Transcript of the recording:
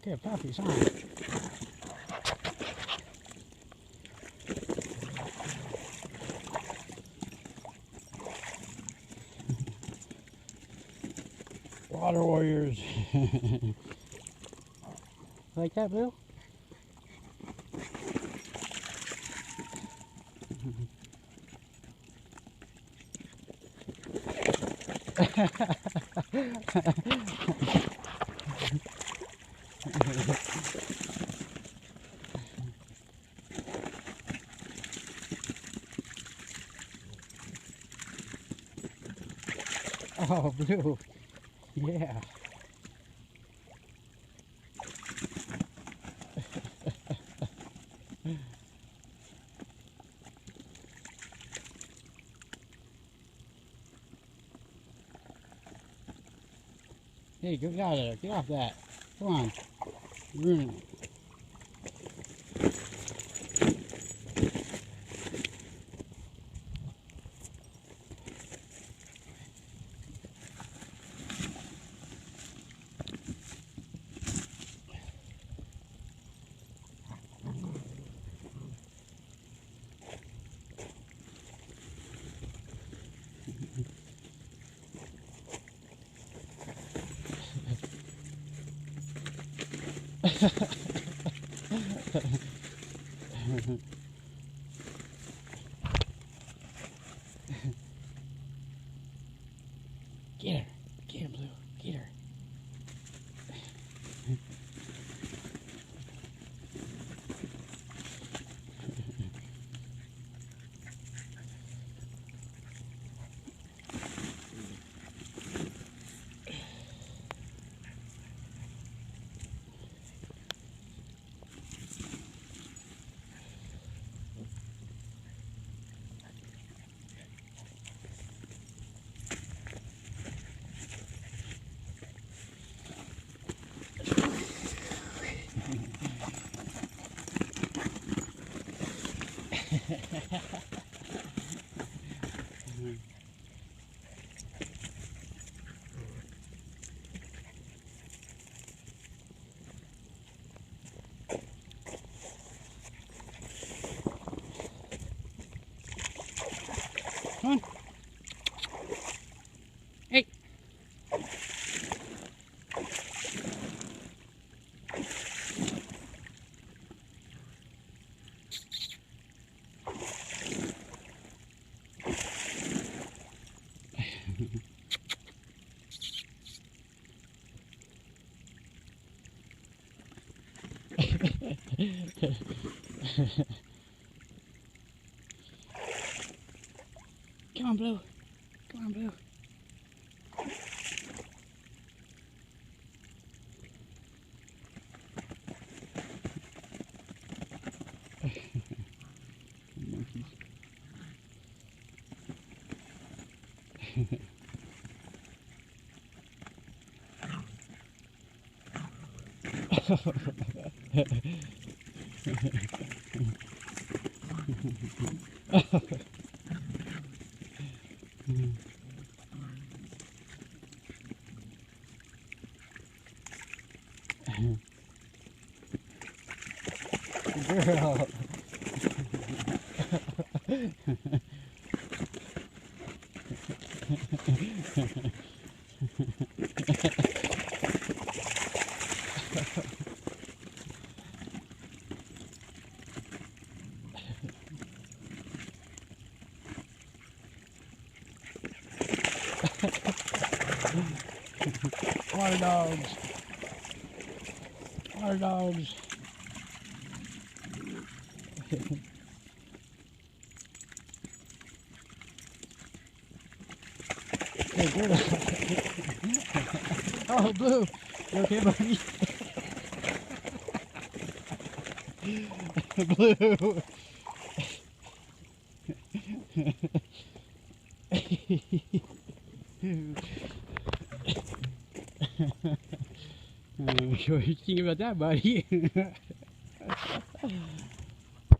Good puppies, huh? Water warriors. Like that, Blue? Oh, Blue. Yeah. Hey, get out of there. Get off that. Come on. You're ruining it. Get her. Get her, Blue. Get her. Come on. Hey. Come on, Blue. Come on, Blue. Monkeys. Girl. Water dogs. Water dogs. Hey, Blue. Oh, Blue. You okay, buddy? Blue. What do you think about that, buddy?